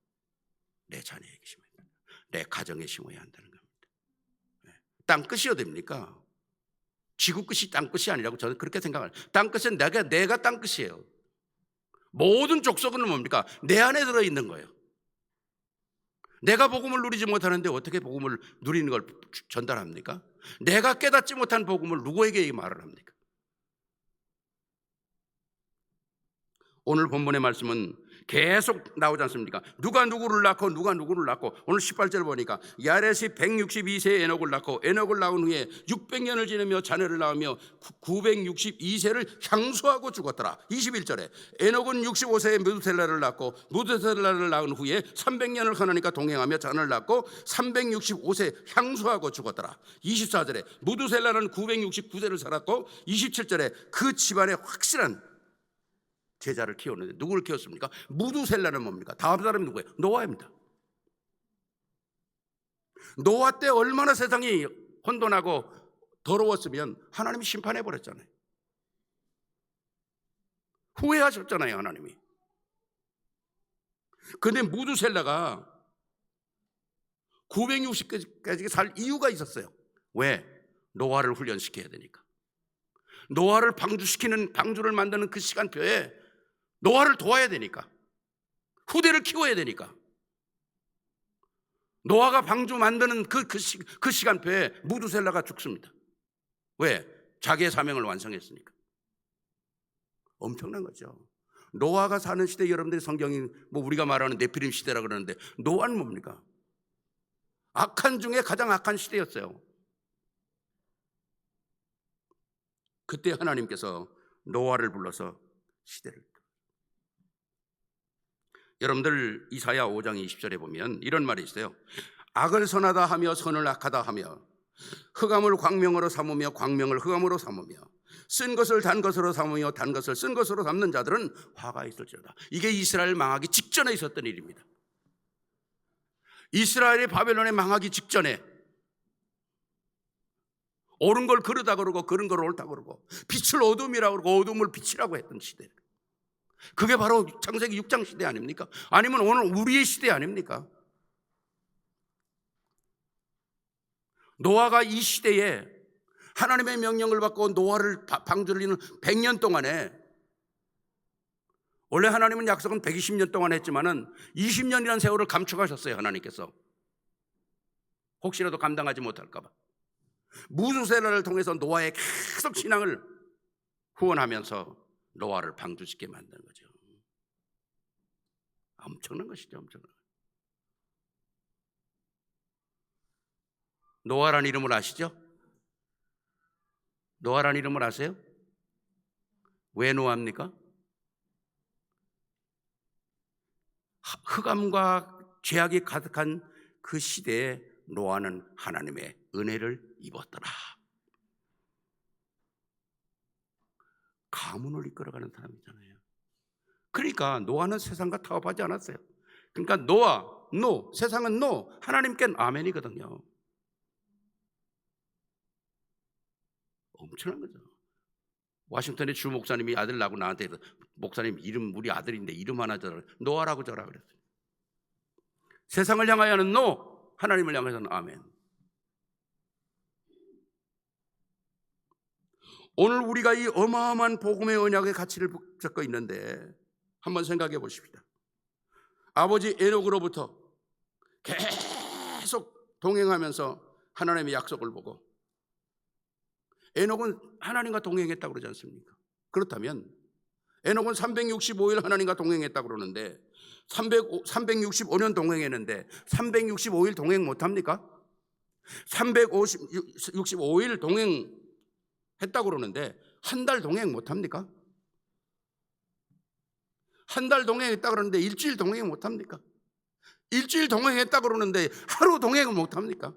Speaker 2: 내 자녀에게 심어야 된다. 내 가정에 심어야 한다는 겁니다. 땅끝이어야 됩니까? 지구 끝이 땅 끝이 아니라고 저는 그렇게 생각해요. 땅 끝은 내가 땅 끝이에요. 모든 족속은 뭡니까? 내 안에 들어있는 거예요. 내가 복음을 누리지 못하는데 어떻게 복음을 누리는 걸 전달합니까? 내가 깨닫지 못한 복음을 누구에게 말을 합니까? 오늘 본문의 말씀은 계속 나오지 않습니까? 누가 누구를 낳고 누가 누구를 낳고, 오늘 18절 보니까 야렛이 162세에 에녹을 낳고 에녹을 낳은 후에 600년을 지내며 자녀를 낳으며 962세를 향수하고 죽었더라. 21절에 에녹은 65세에 무드셀라를 낳고 무드셀라를 낳은 후에 300년을 하나님과 동행하며 자녀를 낳고 365세 향수하고 죽었더라. 24절에 무드셀라는 969세를 살았고 27절에 그 집안에 확실한 제자를 키웠는데, 누구를 키웠습니까? 무두셀라는 뭡니까? 다음 사람이 누구예요? 노아입니다. 노아 때 얼마나 세상이 혼돈하고 더러웠으면 하나님이 심판해 버렸잖아요. 후회하셨잖아요, 하나님이. 그런데 무두셀라가 960까지 살 이유가 있었어요. 왜? 노아를 훈련시켜야 되니까. 노아를 방주를 만드는 그 시간표에 노아를 도와야 되니까, 후대를 키워야 되니까. 노아가 방주 만드는 그 시간표에 무두셀라가 죽습니다. 왜? 자기의 사명을 완성했으니까. 엄청난 거죠. 노아가 사는 시대, 여러분들이 성경이 우리가 말하는 네피림 시대라 그러는데, 노아는 뭡니까? 악한 중에 가장 악한 시대였어요. 그때 하나님께서 노아를 불러서 시대를, 여러분들 이사야 5장 20절에 보면 이런 말이 있어요. 악을 선하다 하며 선을 악하다 하며 흑암을 광명으로 삼으며 광명을 흑암으로 삼으며 쓴 것을 단 것으로 삼으며 단 것을 쓴 것으로 삼는 자들은 화가 있을지어다. 이게 이스라엘 망하기 직전에 있었던 일입니다. 이스라엘이 바벨론에 망하기 직전에 옳은 걸 그르다 그러고 그른 걸 옳다 그러고 빛을 어둠이라고 그러고 어둠을 빛이라고 했던 시대. 그게 바로 창세기 6장 시대 아닙니까? 아니면 오늘 우리의 시대 아닙니까? 노아가 이 시대에 하나님의 명령을 받고 노아를 방주를 이루는 100년 동안에, 원래 하나님은 약속은 120년 동안 했지만은 20년이라는 세월을 감축하셨어요, 하나님께서. 혹시라도 감당하지 못할까 봐. 무두셀라를 통해서 노아의 계속 신앙을 후원하면서 노아를 방주짓게 만든 거죠. 엄청난 것이죠, 엄청난. 노아라는 이름을 아시죠? 노아라는 이름을 아세요? 왜 노아입니까? 흑암과 죄악이 가득한 그 시대에 노아는 하나님의 은혜를 입었더라. 가문을 이끌어가는 사람이잖아요. 그러니까 노아는 세상과 타협하지 않았어요. 그러니까 세상은 하나님께는 아멘이거든요. 엄청난 거죠. 워싱턴의 주 목사님이 아들 낳고 나한테 목사님 이름, 우리 아들인데 이름 하나 줘라, 노아라고 줘라 그랬어요. 세상을 향하여는 하나님을 향해서는 아멘. 오늘 우리가 이 어마어마한 복음의 언약의 가치를 붙잡고 있는데 한번 생각해 보십시다. 아버지 에녹으로부터 계속 동행하면서 하나님의 약속을 보고, 에녹은 하나님과 동행했다고 그러지 않습니까? 그렇다면 에녹은 365일 하나님과 동행했다고 그러는데 365년 동행했는데 365일 동행 못합니까? 365일 동행했다고 그러는데 한 달 동행 못합니까? 한 달 동행했다고 그러는데 일주일 동행 못합니까? 일주일 동행했다고 그러는데 하루 동행을 못합니까?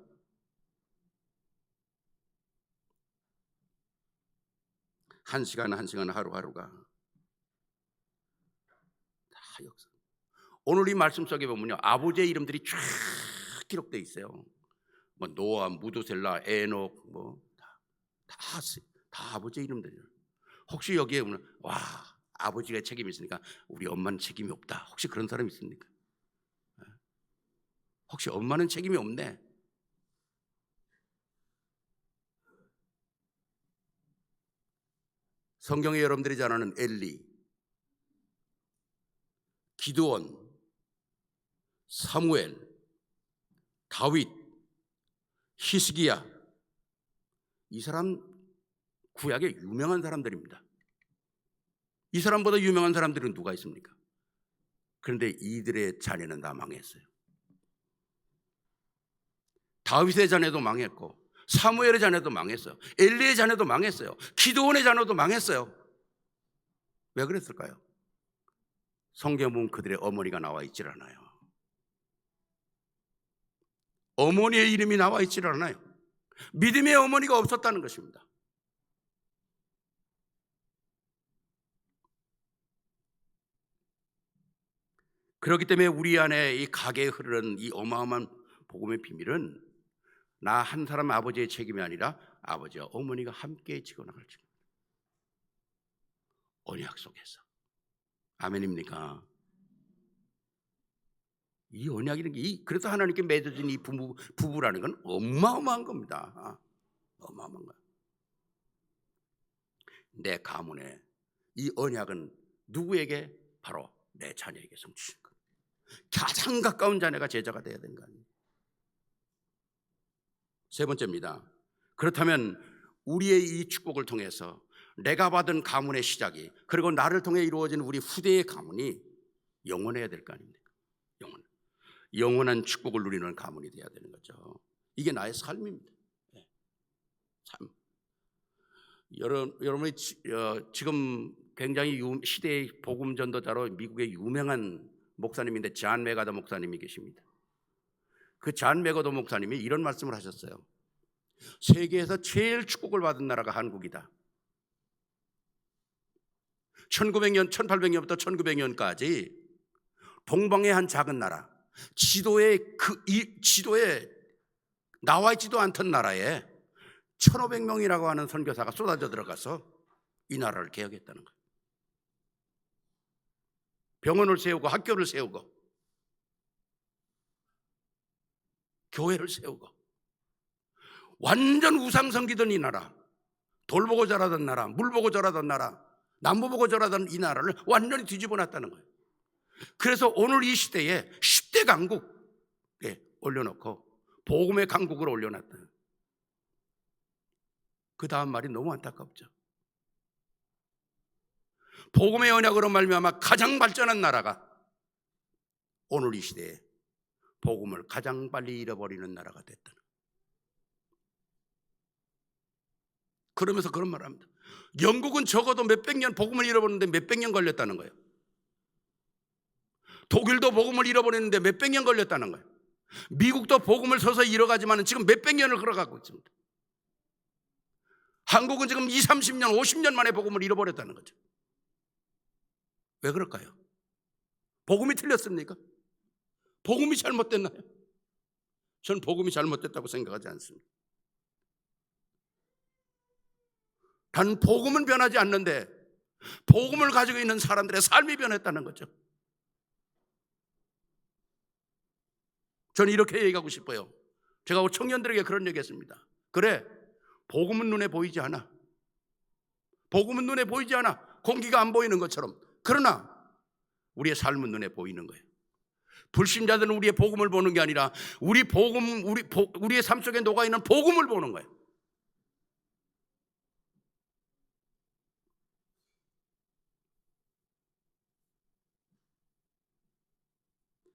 Speaker 2: 한 시간 하루하루가 다 역사. 오늘 이 말씀 속에 보면요, 아버지의 이름들이 쫙 기록되어 있어요. 노아, 무두셀라, 에녹, 다 아버지의 이름들이에요. 혹시 여기에 보면 아버지가 책임이 있으니까 우리 엄마는 책임이 없다, 혹시 그런 사람 있습니까? 혹시 엄마는 책임이 없네? 성경에 여러분들이 잘 아는 엘리, 기드온, 사무엘, 다윗, 히스기야, 이 사람 구약의 유명한 사람들입니다. 이 사람보다 유명한 사람들은 누가 있습니까? 그런데 이들의 자녀는 다 망했어요. 다윗의 자녀도 망했고 사무엘의 자녀도 망했어요. 엘리의 자녀도 망했어요. 기드온의 자녀도 망했어요. 왜 그랬을까요? 성경 보면 그들의 어머니가 나와 있질 않아요. 어머니의 이름이 나와 있질 않아요. 믿음의 어머니가 없었다는 것입니다. 그렇기 때문에 우리 안에 이 가게에 흐르는 이 어마어마한 복음의 비밀은 나 한 사람 아버지의 책임이 아니라 아버지와 어머니가 함께 지고나갈 책임. 언약 속에서. 아멘입니까? 이 언약이라는 게 그래서 하나님께 맺어진 이 부부라는 건 어마어마한 겁니다. 어마어마한 거야. 내 가문에 이 언약은 누구에게? 바로 내 자녀에게 성취신 거예요. 가장 가까운 자녀가 제자가 되어야 되는 거 아니에요. 세 번째입니다. 그렇다면 우리의 이 축복을 통해서 내가 받은 가문의 시작이 그리고 나를 통해 이루어진 우리 후대의 가문이 영원해야 될 거 아닙니까? 영원한 축복을 누리는 가문이 되어야 되는 거죠. 이게 나의 삶입니다. 삶. 여러분이 지금 굉장히 시대의 복음 전도자로 미국의 유명한 목사님인데 잔 메가더 목사님이 계십니다. 그 잔 메가더 목사님이 이런 말씀을 하셨어요. 세계에서 제일 축복을 받은 나라가 한국이다. 1900년, 1800년부터 1900년까지 동방의 한 작은 나라, 지도에 나와 있지도 않던 나라에 1500명이라고 하는 선교사가 쏟아져 들어가서 이 나라를 개혁했다는 거예요. 병원을 세우고 학교를 세우고 교회를 세우고 완전 우상 섬기던 이 나라, 돌 보고 자라던 나라, 물 보고 자라던 나라, 나무 보고 자라던 이 나라를 완전히 뒤집어 놨다는 거예요. 그래서 오늘 이 시대에 10대 강국에 올려놓고 복음의 강국을 올려놨다. 그 다음 말이 너무 안타깝죠. 복음의 언약으로 말미암아 가장 발전한 나라가 오늘 이 시대에 복음을 가장 빨리 잃어버리는 나라가 됐다는. 그러면서 그런 말을 합니다. 영국은 적어도 몇백 년 복음을 잃어버리는데 몇백 년 걸렸다는 거예요. 독일도 복음을 잃어버리는데 몇백 년 걸렸다는 거예요. 미국도 복음을 서서히 잃어가지만 지금 몇백 년을 걸어가고 있습니다. 한국은 지금 20, 30년, 50년 만에 복음을 잃어버렸다는 거죠. 왜 그럴까요? 복음이 틀렸습니까? 복음이 잘못됐나요? 전 복음이 잘못됐다고 생각하지 않습니다. 단 복음은 변하지 않는데 복음을 가지고 있는 사람들의 삶이 변했다는 거죠. 저는 이렇게 얘기하고 싶어요. 제가 청년들에게 그런 얘기했습니다. 그래, 복음은 눈에 보이지 않아. 복음은 눈에 보이지 않아. 공기가 안 보이는 것처럼. 그러나 우리의 삶은 눈에 보이는 거예요. 불신자들은 우리의 복음을 보는 게 아니라 우리의 삶 속에 녹아있는 복음을 보는 거예요.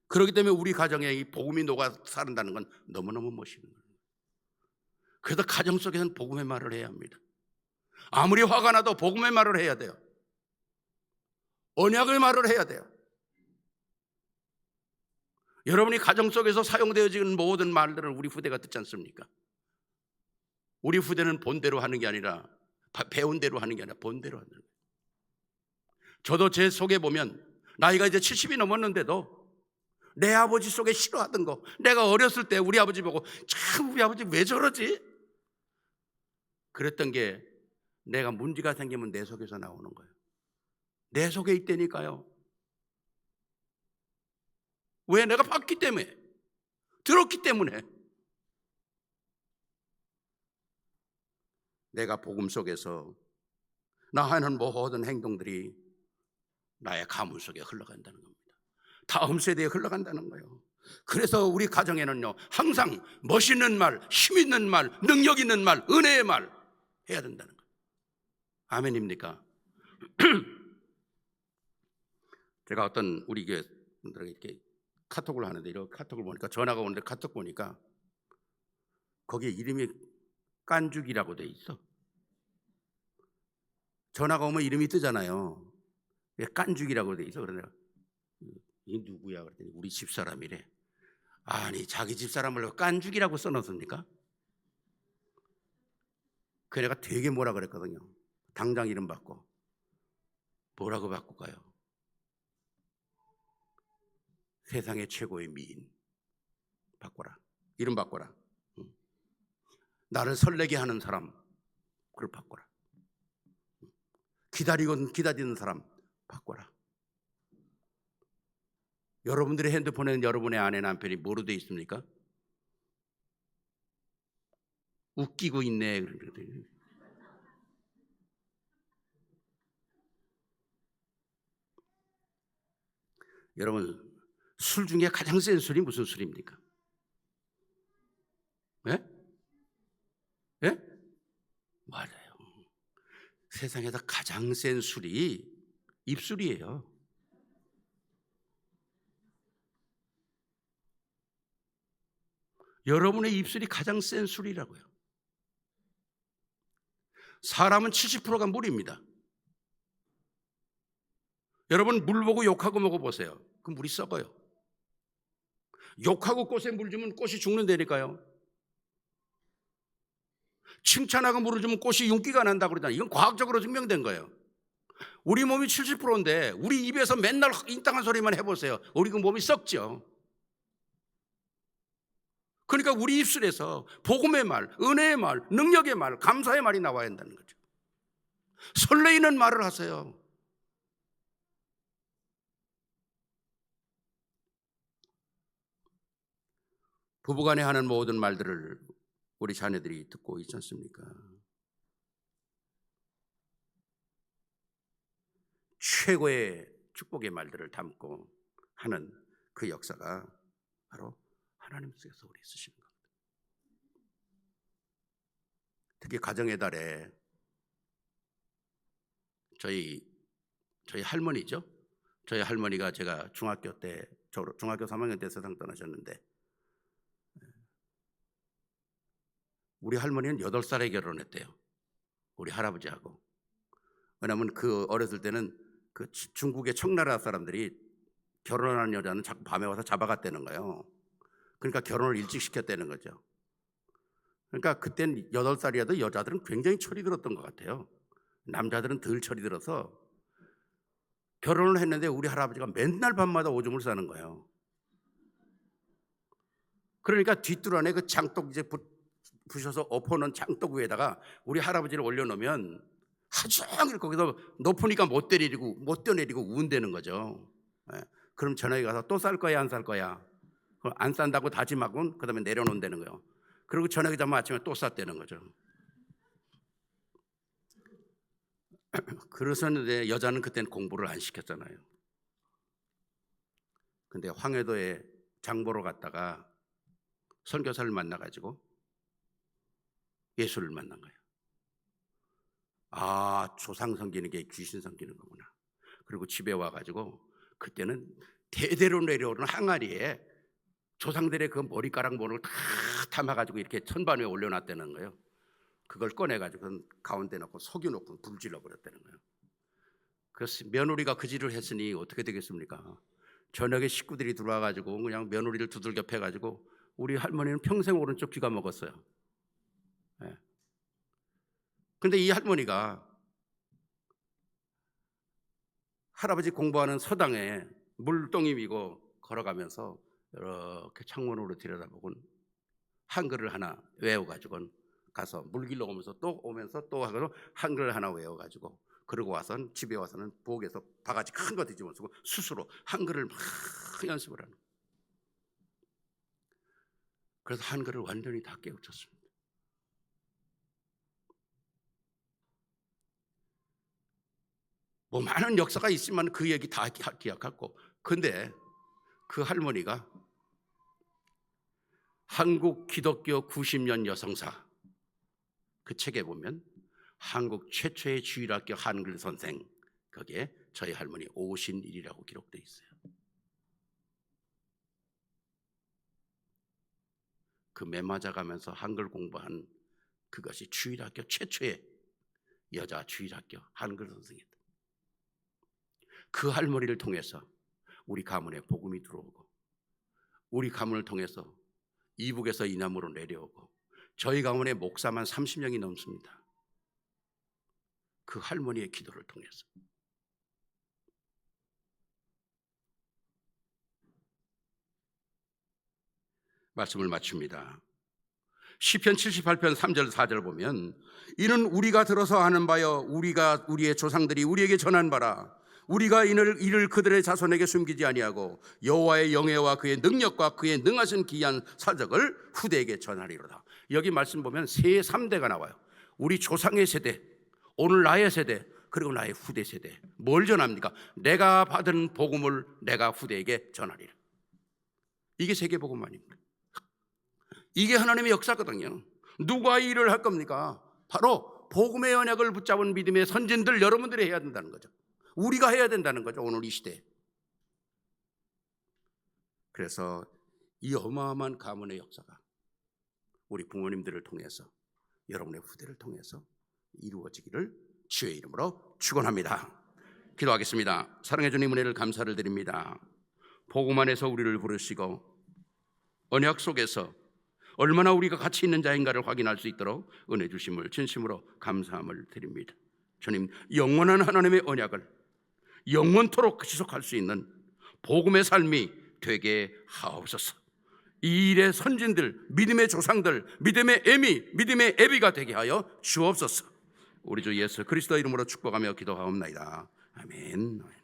Speaker 2: 그렇기 때문에 우리 가정에 이 복음이 녹아 산다는 건 너무너무 멋있는 거예요. 그래서 가정 속에서는 복음의 말을 해야 합니다. 아무리 화가 나도 복음의 말을 해야 돼요. 언약의 말을 해야 돼요. 여러분이 가정 속에서 사용되어지는 모든 말들을 우리 후대가 듣지 않습니까? 우리 후대는 본대로 하는 게 아니라 배운 대로 하는 게 아니라 본대로 하는 거예요. 저도 제 속에 보면 나이가 이제 70이 넘었는데도 내 아버지 속에 싫어하던 거, 내가 어렸을 때 우리 아버지 보고 참 우리 아버지 왜 저러지? 그랬던 게 내가 문제가 생기면 내 속에서 나오는 거예요. 내 속에 있다니까요. 왜? 내가 봤기 때문에, 들었기 때문에. 내가 복음 속에서 나 하는 모든 행동들이 나의 가문 속에 흘러간다는 겁니다. 다음 세대에 흘러간다는 거예요. 그래서 우리 가정에는요, 항상 멋있는 말, 힘 있는 말, 능력 있는 말, 은혜의 말 해야 된다는 거예요. 아멘입니까? 제가 어떤 우리 교회 분들에게 이렇게 카톡을 하는데, 이렇게 카톡을 보니까, 전화가 오는데 카톡 보니까 거기에 이름이 깐죽이라고 돼 있어. 전화가 오면 이름이 뜨잖아요. 깐죽이라고 돼 있어. 그래서 내가 이 누구야 그랬더니 우리 집사람이래. 아니, 자기 집사람을 깐죽이라고 써놨습니까? 그 내가 되게 뭐라 그랬거든요. 당장 이름 바꿔. 뭐라고 바꿀까요? 세상의 최고의 미인 바꿔라. 이름 바꿔라. 나를 설레게 하는 사람, 그걸 바꿔라. 기다리는 사람 바꿔라. 여러분들의 핸드폰에는 여러분의 아내, 남편이 뭐로 돼 있습니까? 웃기고 있네. 그러거든요. 여러분, 술 중에 가장 센 술이 무슨 술입니까? 예? 예? 맞아요. 세상에서 가장 센 술이 입술이에요. 여러분의 입술이 가장 센 술이라고요. 사람은 70%가 물입니다. 여러분, 물 보고 욕하고 먹어보세요. 그 물이 썩어요. 욕하고 꽃에 물 주면 꽃이 죽는다니까요. 칭찬하고 물을 주면 꽃이 윤기가 난다고 그러잖아요. 이건 과학적으로 증명된 거예요. 우리 몸이 70%인데 우리 입에서 맨날 인당한 소리만 해보세요. 우리 그 몸이 썩죠. 그러니까 우리 입술에서 복음의 말, 은혜의 말, 능력의 말, 감사의 말이 나와야 한다는 거죠. 설레이는 말을 하세요. 부부간에 하는 모든 말들을 우리 자녀들이 듣고 있지 않습니까? 최고의 축복의 말들을 담고 하는 그 역사가 바로 하나님께서 우리 쓰시는 겁니다. 특히 가정의 달에 저희 할머니죠. 저희 할머니가 제가 중학교 3학년 때 세상 떠나셨는데, 우리 할머니는 8살에 결혼했대요. 우리 할아버지하고. 왜냐하면 그 어렸을 때는 그 중국의 청나라 사람들이 결혼하는 여자는 자꾸 밤에 와서 잡아갔다는 거예요. 그러니까 결혼을 일찍 시켰다는 거죠. 그러니까 그땐 8살이라도 여자들은 굉장히 철이 들었던 것 같아요. 남자들은 덜 철이 들어서 결혼을 했는데 우리 할아버지가 맨날 밤마다 오줌을 싸는 거예요. 그러니까 뒷뜰 안에 그 장독 이제 부셔서 엎어놓은 장독 위에다가 우리 할아버지를 올려놓으면 하루 종일 거기서 높으니까 못 뛰어내리고 운대는 거죠. 그럼 저녁에 가서 또 쌀 거야 안 쌀 거야? 안 싼다고 다짐하고 그다음에 내려놓는다는 거예요. 그리고 저녁에 자면 아침에 또 쌌다는 거죠. 그러셨는데 여자는 그때는 공부를 안 시켰잖아요. 근데 황해도에 장보러 갔다가 선교사를 만나가지고 예수를 만난 거예요. 아, 조상 섬기는 게 귀신 섬기는 거구나. 그리고 집에 와가지고 그때는 대대로 내려오는 항아리에 조상들의 그 머리카락 모를 다 담아가지고 이렇게 천반 위에 올려놨다는 거예요. 그걸 꺼내가지고 가운데 넣고 속여놓고 불질러 버렸다는 거예요. 그래서 며느리가 그 짓을 했으니 어떻게 되겠습니까? 저녁에 식구들이 들어와가지고 그냥 며느리를 두들겨 패가지고 우리 할머니는 평생 오른쪽 귀가 먹었어요. 근데 이 할머니가 할아버지 공부하는 서당에 물동이 미고 걸어가면서 이렇게 창문으로 들여다보곤 한글을 하나 외워가지고 가서 물 길러 오면서 또 하고 한글을 하나 외워가지고 그러고 와서는 집에 와서는 부엌에서 바가지 큰 거 뒤집어 쓰고 스스로 한글을 막 연습을 하는 거예요. 그래서 한글을 완전히 다 깨우쳤습니다. 뭐 많은 역사가 있지만 그 얘기 다 기억하고, 근데 그 할머니가 한국 기독교 90년 여성사 그 책에 보면 한국 최초의 주일학교 한글 선생 거기에 저희 할머니 오신일이라고 기록되어 있어요. 그 매 맞아가면서 한글 공부한 그것이 주일학교 최초의 여자 주일학교 한글 선생이었다. 그 할머니를 통해서 우리 가문에 복음이 들어오고, 우리 가문을 통해서 이북에서 이남으로 내려오고, 저희 가문에 목사만 30명이 넘습니다. 그 할머니의 기도를 통해서. 말씀을 마칩니다. 시편 78편 3절 4절 보면, 이는 우리가 들어서 아는 바여 우리가 우리의 조상들이 우리에게 전한 바라. 우리가 이를 그들의 자손에게 숨기지 아니하고 여호와의 영예와 그의 능력과 그의 능하신 기이한 사적을 후대에게 전하리로다. 여기 말씀 보면 세 3대가 나와요. 우리 조상의 세대, 오늘 나의 세대, 그리고 나의 후대 세대. 뭘 전합니까? 내가 받은 복음을 내가 후대에게 전하리라. 이게 세계복음만입니다. 이게 하나님의 역사거든요. 누가 이 일을 할 겁니까? 바로 복음의 언약을 붙잡은 믿음의 선진들, 여러분들이 해야 된다는 거죠. 우리가 해야 된다는 거죠, 오늘 이 시대에. 그래서 이 어마어마한 가문의 역사가 우리 부모님들을 통해서, 여러분의 후대를 통해서 이루어지기를 주의 이름으로 축원합니다. 기도하겠습니다. 사랑해 주님, 은혜를 감사를 드립니다. 복음 안에서 우리를 부르시고 언약 속에서 얼마나 우리가 가치 있는 자인가를 확인할 수 있도록 은혜 주심을 진심으로 감사함을 드립니다. 주님, 영원한 하나님의 언약을 영원토록 지속할 수 있는 복음의 삶이 되게 하옵소서. 이 일의 선진들, 믿음의 조상들, 믿음의 애미, 믿음의 애비가 되게 하여 주옵소서. 우리 주 예수 그리스도 이름으로 축복하며 기도하옵나이다. 아멘.